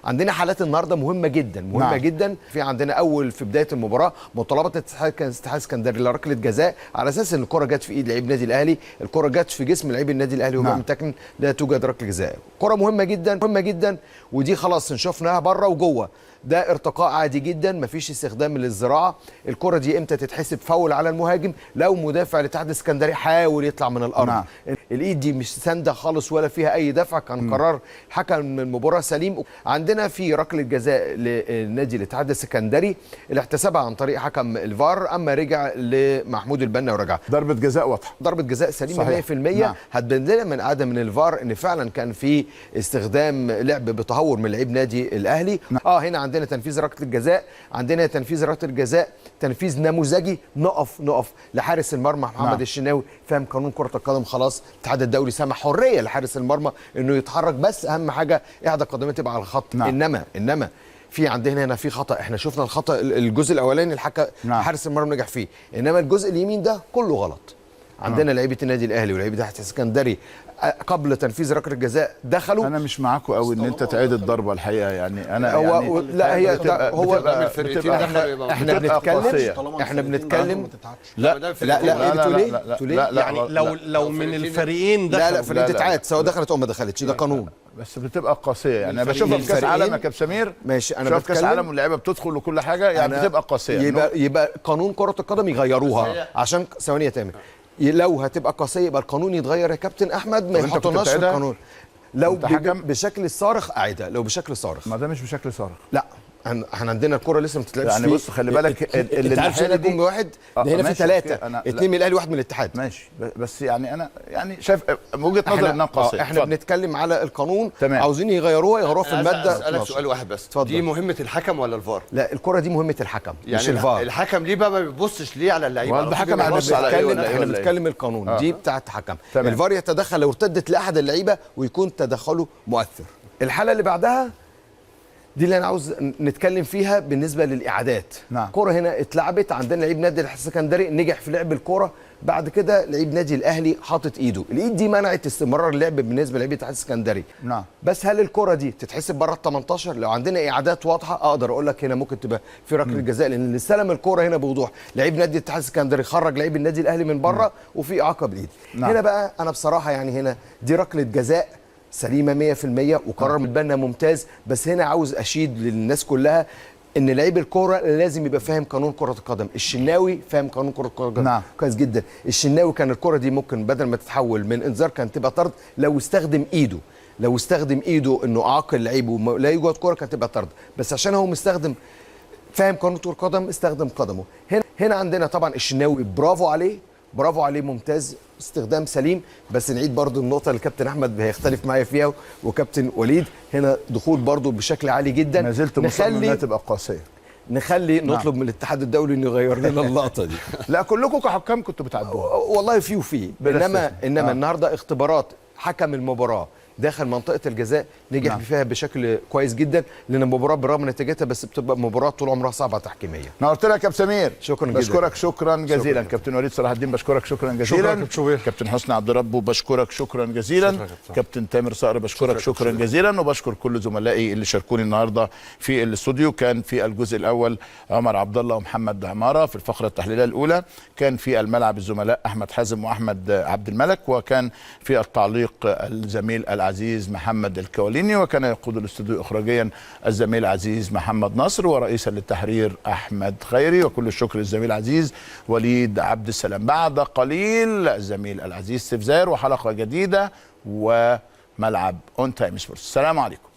عندنا حالات النهارده مهمه جدا مهمه جدا. في عندنا في بدايه المباراه مطالبه اتحاد اسكندري لركله جزاء على اساس ان الكره جت في ايد لعيب النادي الاهلي، الكره جت في جسم لعيب النادي الاهلي وهو متكن، لا توجد ركله جزاء. كره مهمه جدا مهمه جدا، ودي خلاص شفناها بره وجوه، ده ارتقاء عادي جدا، مفيش استخدام للزراعه. الكره دي امتى تتحسب فاول على المهاجم؟ لو مدافع الاتحاد الاسكندري حاول يطلع من الارض. الايد دي مش سانده خالص ولا فيها اي دفع، كان قرار حكم المباراه سليم. عندنا في ركله جزاء لنادي الاتحاد الاسكندري اللي احتسبها عن طريق حكم الفار، اما رجع لمحمود البنا ورجع ضربه جزاء واضحه، ضربه جزاء سليمه 100%. هتبين لنا من عدم من الفار ان فعلا كان في استخدام لعب بتهور من لعيب نادي الاهلي. هنا عندنا تنفيذ ركله الجزاء، عندنا تنفيذ ركله الجزاء تنفيذ نموذجي. نقف لحارس المرمى محمد الشناوي، فاهم قانون كره القدم، خلاص الاتحاد الدولي سمح حريه لحارس المرمى انه يتحرك، بس اهم حاجه احدى قدميه تبقى على الخط. انما في عندنا هنا في خطا، احنا شفنا الخطا الجزء الاولاني حارس المرمى نجح فيه، انما الجزء اليمين ده كله غلط. عندنا لعيبه النادي الاهلي ولعيبه الاتحاد الاسكندري قبل تنفيذ ركله الجزاء دخلوا. انا مش معاكم قوي ان انت تعيد الضربه الحقيقه، يعني انا هو يعني لا هي هو احنا بنتكلم لا يعني لو من الفريقين دخلوا لا فريق تتعاد سواء دخلت او ما دخلتش، ده قانون، بس بتبقى قاسيه. يعني انا بشوفها في كاس عالم يا كابتن سمير، ماشي، انا بشوف كاس عالم واللعيبه بتدخل وكل حاجه، يعني بتبقى قاسيه. يبقى قانون كره القدم يغيروها، عشان ثواني يا تامر، لو هتبقى قاسيه يبقى القانون يتغير يا كابتن احمد، ما يحطوناش في القانون. لو بشكل الصارخ اعيدها، لو بشكل صارخ. ما ده مش بشكل صارخ، لا احنا عندنا الكوره لسه ما بتتلعبش يعني بص خلي بالك اللي عارف جون واحد ده هنا في 3 2 من الاهلي واحد من الاتحاد. ماشي، بس يعني انا يعني شايف وجهه نظر انها قاسيه. احنا بنتكلم على القانون، عاوزين يغيروها في الماده. اسالك سؤال واحد بس، دي مهمه الحكم ولا الفار؟ لا الكوره دي مهمه الحكم يعني مش الفار. الحكم ليه بقى ما بيبصش ليه على اللعيبه؟ الحكم احنا بنتكلم القانون دي بتاعت حكم. الفار يتدخل لو ارتدت لاحد اللعيبه ويكون تدخله مؤثر. الحاله اللي بعدها دي اللي انا عاوز نتكلم فيها بالنسبه للاعادات. كوره هنا اتلعبت عندنا لعيب نادي الاسكندري نجح في لعب الكوره، بعد كده لعيب نادي الاهلي حاطط ايده، الايد دي منعت استمرار اللعب بالنسبه للعيب الاتحاد الاسكندري. بس هل الكوره دي تتحسب بره ال 18؟ لو عندنا اعادات واضحه اقدر اقول لك هنا ممكن تبقى في ركله جزاء، لان اللي استلم الكوره هنا بوضوح لعيب نادي الاتحاد الاسكندري خرج لعيب النادي الاهلي من بره وفي اعاقه بالايد. هنا بقى انا بصراحه يعني هنا دي ركله جزاء سليمه 100% وقرار متبنى ممتاز، بس هنا عاوز اشيد للناس كلها ان لعيب الكوره لازم يبقى فاهم قانون كره القدم. الشناوي فاهم قانون كره القدم كويس جدا. الشناوي كان الكوره دي ممكن بدل ما تتحول من انذار كانت تبقى طرد، لو استخدم ايده انه اعاقل لعيبه ولا يوجد كوره كانت تبقى طرد، بس عشان هو مستخدم فاهم قانون كره القدم استخدم قدمه. هنا عندنا طبعا الشناوي برافو عليه ممتاز، استخدام سليم. بس نعيد برضو النقطه اللي كابتن احمد هيختلف معايا فيها وكابتن وليد، هنا دخول برضو بشكل عالي جدا. ما زلت مصمم انها تبقى قاسيه. نطلب من الاتحاد الدولي انه يغير لنا اللقطه دي. لا كلكم كحكام كنتوا بتعدوها والله وفي انما النهارده اختبارات حكم المباراه داخل منطقه الجزاء نجح فيها بشكل كويس جدا، لان المباراه برغم نتيجتها بس بتبقى مباراه طول عمرها صعبه تحكيميا. نورت لك يا كابتن سمير، شكرا جدا، بشكرك شكرا جزيلا. كابتن وليد صلاح الدين بشكرك شكرا جزيلا. كابتن حسني عبد ربه بشكرك شكرا جزيلا. كابتن تامر صقر بشكرك شكرا جزيلا، وبشكر كل زملائي اللي شاركوني النهارده في الاستوديو. كان في الجزء الاول عمر عبد الله ومحمد عماره، في الفقره التحليليه الاولى كان في الملعب الزملاء احمد حازم واحمد عبد الملك، وكان في التعليق الزميل العزيز محمد الكواليني، وكان يقود الاستوديو اخراجيا الزميل العزيز محمد نصر، ورئيسا للتحرير احمد خيري، وكل الشكر للزميل العزيز وليد عبد السلام. بعد قليل الزميل العزيز سيف زاهر وحلقه جديده وملعب اون تايم سبورتس. السلام عليكم.